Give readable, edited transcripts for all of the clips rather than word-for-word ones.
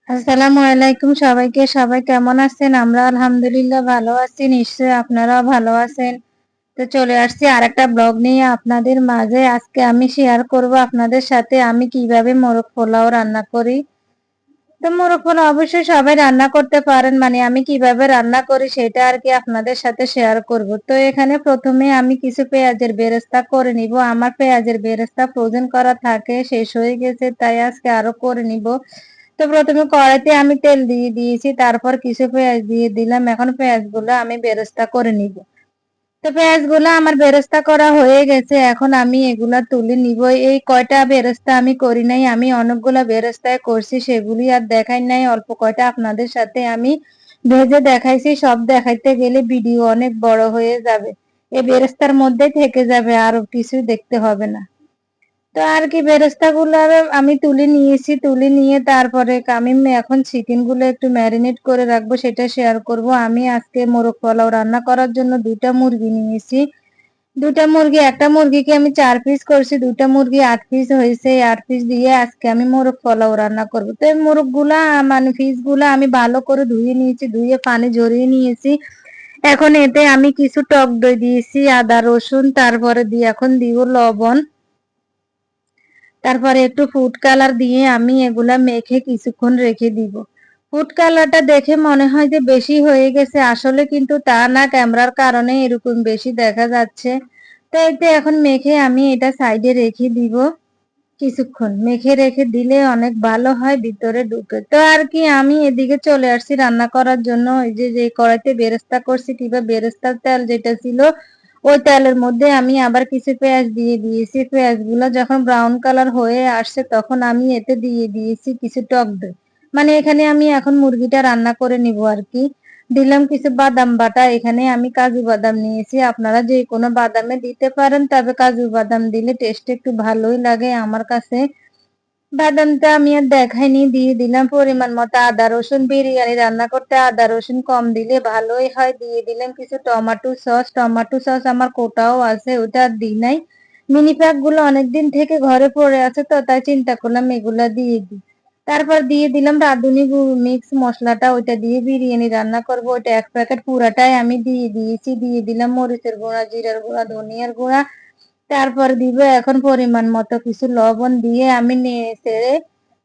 আসসালামু আলাইকুম সবাইকে। সবাই কেমন আছেন? আমরা আলহামদুলিল্লাহ ভালো আছি। নিশ্চয়ই আপনারাও ভালো আছেন। তো চলে আসছি আরেকটা ব্লগ নিয়ে আপনাদের মাঝে। আজকে আমি শেয়ার করব আপনাদের সাথে আমি কিভাবে মোরগ পোলাও রান্না করি। তো মোরগ পোলাও অবশ্যই সবাই রান্না করতে পারেন। মানে আমি কিভাবে রান্না করি সেটা আরকি আপনাদের সাথে শেয়ার করব। তো এখানে প্রথমে আমি কিছু পেঁয়াজের বেরেস্তা করে নিব। আমার পেঁয়াজের বেরেস্তা ফ্রোজেন করা থাকে, শেষ হয়ে গেছে, তাই আজকে আরো করে নিব। তো প্রথমে কড়াইতে আমি তেল দিয়ে দিয়েছি, তারপর কিছু পেঁয়াজ দিয়ে দিলাম। এখন পেঁয়াজগুলো আমি বেরেস্তা করে নিব। তো পেঁয়াজগুলো আমার বেরেস্তা করা হয়ে গেছে, এখন আমি এগুলা তুলে নিব। এই কয়টা বেরেস্তা আমি করি নাই, আমি অনেকগুলা বেরেস্তায় করছি, সেগুলি আর দেখাই নাই। অল্প কয়টা আপনাদের সাথে আমি ভেজে দেখাইছি। সব দেখাইতে গেলে ভিডিও অনেক বড় হয়ে যাবে, এই বেরেস্তার মধ্যে থেকে যাবে, আর কিছু দেখতে হবে না। তো আর কি বেরেস্তাগুলো আমি তুলে নিয়েছি, তুলে নিয়ে তারপরে আমি এখন চিকেন গুলো একটু ম্যারিনেট করে রাখবো, সেটা শেয়ার করব। আমি আজকে মোরগ পোলাও রান্না করার জন্য দুইটা মুরগি নিয়েছি। দুটা মুরগি, একটা মুরগিকে আমি 4 পিস করছি, দুটা মুরগি 8 পিস হয়েছে। 8 পিস দিয়ে আজকে আমি মোরগ পোলাও রান্না করব। তো এই মোরগ গুলা মানে পিস গুলা আমি ভালো করে ধুয়ে নিয়েছি, ধুয়ে পানি ঝরিয়ে নিয়েছি। এখন এতে আমি কিছু টক দই দিয়েছি, আদা রসুন, তারপরে দিয়ে এখন দিব লবণ, তারপরে একটু ফুড কালার দিয়ে আমি এগুলা মেখে কিছুক্ষণ রেখে দিব। ফুড কালারটা দেখে মনে হয় যে বেশি হয়ে গেছে, আসলে কিন্তু তা না, ক্যামেরার কারণে এরকম বেশি দেখা যাচ্ছে। তো এতে এখন মেখে আমি এটা সাইডে রেখে দিব। কিছুক্ষণ মেখে রেখে দিলে অনেক ভালো হয়, ভিতরে ঢুকে। তো আর কি আমি এদিকে চলে আসছি রান্না করার জন্য। ওই যে কড়াইতে বেরেস্তা করছি কিংবা বেরেস্তার তেল যেটা ছিল, ওই তেলের মধ্যে আমি আবার কিছু পেঁয়াজ দিয়ে দিয়েছি। পেঁয়াজগুলো যখন ব্রাউন কালার হয়ে আসছে তখন আমি এতে দিয়ে দিয়েছি কিছু টক দই। মানে এখানে আমি এখন মুরগিটা রান্না করে নিব আর কি। দিলাম কিছু বাদাম বাটা, এখানে আমি কাজু বাদাম নিয়েছি, আপনারা যে কোনো বাদামে দিতে পারেন, তবে কাজু বাদাম দিলে টেস্ট একটু ভালোই লাগে আমার কাছে। বাদামটা আমি আর দেখাইনি, দিয়ে দিলাম পরিমাণ মতো আদা রসুন। বিরিয়ানি রান্না করতে আদা রসুন কম দিলে ভালোই হয়। দিয়ে দিলাম কিছু টমেটো সস। টমেটো সস আমার কোটাও আছে, ওটা আর দিই নাই। মিনি প্যাক গুলো অনেকদিন থেকে ঘরে পড়ে আছে, তো তাই চিন্তা করলাম এগুলা দিয়ে দিই। তারপর দিয়ে দিলাম রাঁধুনি মিক্স মশলাটা, ওইটা দিয়ে বিরিয়ানি রান্না করব। ওইটা 1 প্যাকেট পুরাটাই আমি দিয়ে দিয়েছি। দিয়ে দিলাম মরিচের গুঁড়া, জিরার গুঁড়া, ধনিয়ার গুঁড়া। তারপর দিব এখন পরিমাণ মতো কিছু লবণ, দিয়ে আমি নেড়ে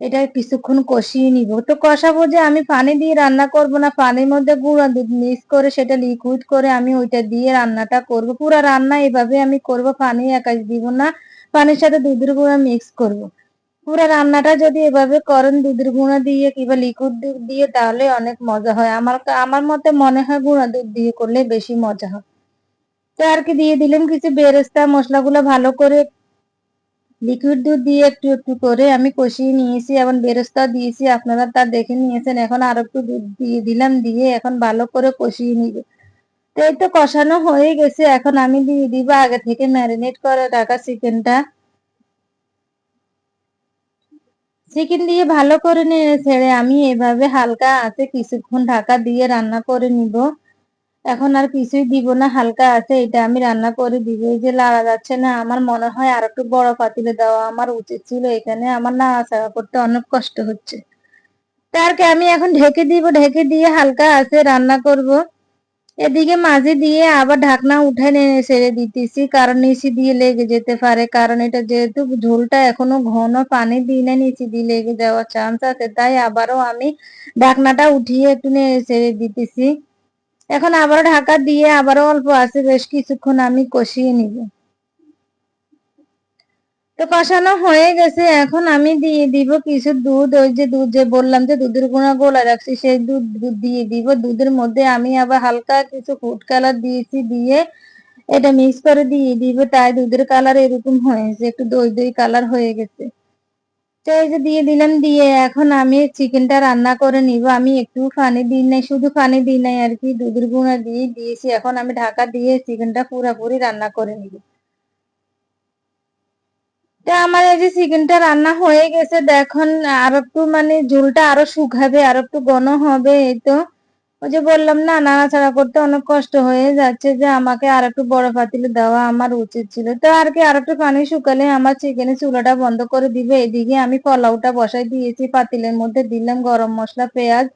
এটা কিছুক্ষণ কষিয়ে নিব। তো কষাবো যে আমি পানি দিয়ে রান্না করব না, পানির মধ্যে গুঁড়া দুধ মিক্স করে সেটা লিকুইড করে আমি ওইটা দিয়ে রান্নাটা করব। পুরা রান্না এভাবে আমি করব, পানি একাই দিব না, পানির সাথে দুধের গুঁড়া মিক্স করব। পুরা রান্নাটা যদি এভাবে করেন দুধের গুঁড়া দিয়ে কিংবা লিকুইড দুধ দিয়ে, তাহলে অনেক মজা হয়। আমার মতে মনে হয় গুঁড়া দুধ দিয়ে করলে বেশি মজা হয়। তো আর কি দিয়ে দিলাম কিছু বেরেস্তা, মশলাগুলো ভালো করে লিকুইড দুধ দিয়ে একটু একটু করে আমি কষিয়ে নিয়েছি। এখন বেরেস্তা দিয়েছি, আপনারা তা দেখে নিয়েছেন। এখন আর একটু দুধ দিয়ে দিলাম, দিয়ে এখন ভালো করে কষিয়ে নিব। তো এই তো কষানো হয়ে গেছে, এখন আমি দিয়ে দিব আগে থেকে ম্যারিনেট করে রাখা চিকেনটা। চিকেন দিয়ে ভালো করে নেড়ে ছেড়ে আমি এভাবে হালকা আঁচে কিছুক্ষণ ঢাকা দিয়ে রান্না করে নিব। এখন আর কিছুই দিব না, হালকা আছে এটা আমি রান্না করে দিব। এই যে লাড়া যাচ্ছে না, আমার মনে হয় আর একটু বড় পাতিলে দেওয়া আমার উচিত ছিল, এখানে আমার নাড়াচাড়া করতে অনেক কষ্ট হচ্ছে। তারকে আমি এখন ঢেকে দিব, ঢেকে দিয়ে হালকা আছে রান্না করব। এদিকে মাঝে দিয়ে আবার ঢাকনা উঠে নেড়ে ছেড়ে দিতেছি, কারণ নিচে দিয়ে লেগে যেতে পারে, কারণ এটা যেহেতু ঝোলটা এখনো ঘন, পানি দিই না, নিচে দিয়ে লেগে যাওয়ার চান্স আছে, তাই আবারও আমি ঢাকনাটা উঠিয়ে একটু নেড়ে ছেড়ে দিতেছি। এখন আবারও ঢাকা দিয়ে আবারও অল্প আছে বেশ কিছুক্ষণ আমি কষিয়ে নিব। তো কষানো হয়ে গেছে, এখন আমি দিয়ে দিব কিছু দুধ। ওই যে দুধ যে বললাম যে দুধের গুঁড়া গোলা রাখছি, সেই দুধ দুধ দিয়ে দিব। দুধের মধ্যে আমি আবার হালকা কিছু ফুড কালার দিয়েছি, দিয়ে এটা মিক্স করে দিয়ে দিব, তাই দুধের কালার এরকম হয়েছে, একটু দই দই কালার হয়ে গেছে। তো এই যে দিয়ে দিলাম, দিয়ে এখন আমি চিকেনটা রান্না করে নিব। আমি একটু পানি দিই নাই, শুধু পানি দিই নাই আর কি, দুধের গুঁড়া দিয়ে দিয়েছি। এখন আমি ঢাকা দিয়ে চিকেনটা পুরোপুরি রান্না করে নিব। তো আমার এই যে চিকেনটা রান্না হয়ে গেছে, দেখুন আর একটু মানে ঝোলটা আরো শুকাবে, আর একটু ঘন হবে। এই তো ওই যে বললাম না, নাড়াচাড়া করতে অনেক কষ্ট হয়ে যাচ্ছে, যে আমাকে আর একটু বড় পাতিলে দেওয়া আমার উচিত ছিল। তো আর কি, আর একটু পানি শুকালে আমার চিকেনের চুলাটা বন্ধ করে দিবে। এদিকে আমি পোলাওটা বসাই দিয়েছি, পাতিলের মধ্যে দিলাম গরম মশলা, পেঁয়াজ,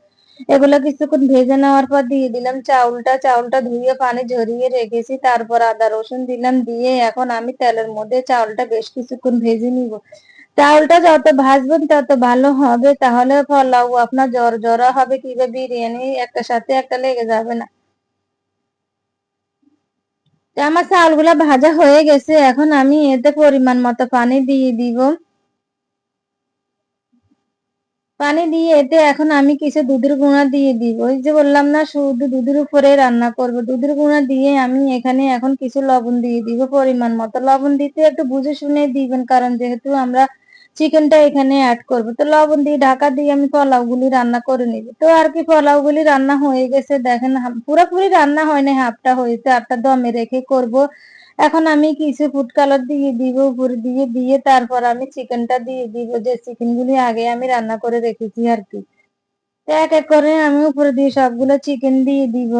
এগুলো কিছুক্ষণ ভেজে নেওয়ার পর দিয়ে দিলাম চাউলটা ধুয়ে পানি ঝরিয়ে রেখেছি, তারপর আদা রসুন দিলাম, দিয়ে এখন আমি তেলের মধ্যে চাউলটা বেশ কিছুক্ষণ ভেজে নিব। চাউলটা যত ভাজবেন তত ভালো হবে, তাহলে পোলাও আপনার জড়া হবে, কিংবা বিরিয়ানি একটা সাথে একটা লেগে যাবে না। তো আমার চাউলগুলা ভাজা হয়ে গেছে, এখন আমি এতে পরিমাণ মতো পানি দিয়ে দিব। পানি দিয়ে এতে এখন আমি কিছু দুধের গুঁড়া দিয়ে দিব। ওই যে বললাম না, শুধু দুধের উপরে রান্না করব। দুধের গুঁড়া দিয়ে আমি এখানে এখন কিছু লবণ দিয়ে দিব, পরিমাণ মতো। লবণ দিতে একটু বুঝে শুনে দিবেন, কারণ যেহেতু আমরা চিকেনটা এখানে অ্যাড করব। তো লবণ দিয়ে ঢাকা দিয়ে আমি পোলাওগুলি রান্না করে নিব। তো আর কি, পোলাওগুলি রান্না হয়ে গেছে, দেখেন পুরোপুরি রান্না হয় না, হাফটা হয়েছে, আটটা দমে রেখে করব। এখন আমি কিছু ফুড কালার দিয়ে দিব উপরে, দিয়ে তারপর আমি চিকেনটা দিয়ে দিব, যে চিকেনগুলি আগে আমি রান্না করে রেখেছি আর কি। তো এক এক করে আমি উপরে দিয়ে সবগুলো চিকেন দিয়ে দিব।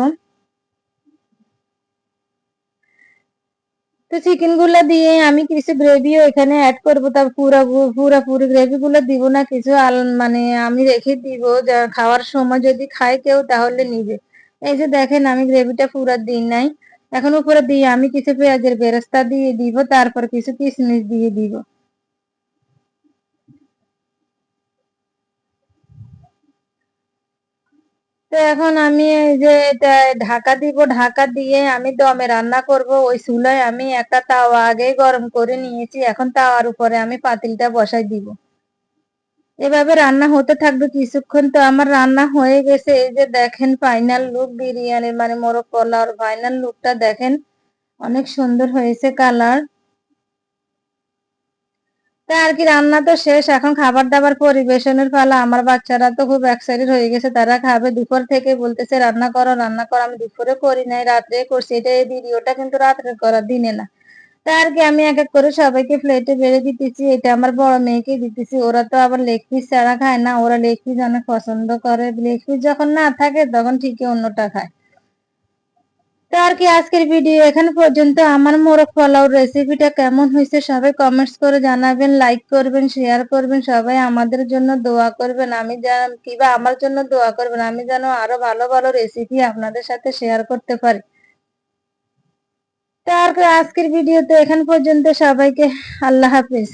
তো চিকেন গুলা দিয়ে আমি কিছু গ্রেভিও এখানে অ্যাড করবো, তার পুরোপুরি গ্রেভি গুলো দিব না, কিছু মানে আমি রেখে দিব, যা খাওয়ার সময় যদি খায় কেউ তাহলে নিবে। এই যে দেখেন, আমি গ্রেভিটা পুরো দিই নাই। এখন উপরে দিয়ে আমি কিছু পেঁয়াজের বেরেস্তা দিয়ে দিব, তারপর কিছু কিশমিশ দিয়ে দিব। তো এখন আমি এই যে এটা ঢাকা দিব, ঢাকা দিয়ে আমি দমে রান্না করব। ওই চুলায় আমি একটা তাওয়া আগে গরম করে নিয়েছি, এখন তাওয়ার উপরে আমি পাতিলটা বসাই দিব। এভাবে রান্না হতে থাকবে কিছুক্ষণ। তো আমার রান্না হয়ে গেছে, এই যে দেখেন ফাইনাল লুক বিরিয়ানির, মানে মোরগ পোলাওর ফাইনাল লুকটা দেখেন, অনেক সুন্দর হয়েছে কালার। তা আর কি, রান্না তো শেষ, এখন খাবার দাবার পরিবেশনের পালা। আমার বাচ্চারা তো খুব এক্সাইটেড হয়ে গেছে, তারা খাবে। দুপুর থেকে বলতেছে রান্না করো রান্না করো, আমি দুপুরে করি নাই, রাত্রে করছি। এটা এই ভিডিওটা কিন্তু রাত্রে করা, দিনে না। তা আর কি, আমি এক এক করে সবাইকে প্লেটে বেড়ে দিতেছি। এটা আমার বড় মেয়েকে দিতেছি, ওরা তো আবার লেগ পিস ছাড়া খায় না, ওরা লেগ পিস অনেক পছন্দ করে। লেগ পিস যখন না থাকে তখন ঠিকই অন্যটা খায়। তো আর কি, আজকের ভিডিও এখানে পর্যন্ত। আমার মোরগ পোলাও রেসিপিটা কেমন হয়েছে সবাই কমেন্টস করে জানাবেন, লাইক করবেন, শেয়ার করবেন, সবাই আমাদের জন্য দোয়া করবেন। আমি যেন, কিবা আমার জন্য দোয়া করবেন, আমি যেন আরো ভালো ভালো রেসিপি আপনাদের সাথে শেয়ার করতে পারি। তো আর কি, আজকের ভিডিও তো এখান পর্যন্ত। সবাইকে আল্লাহ হাফেজ।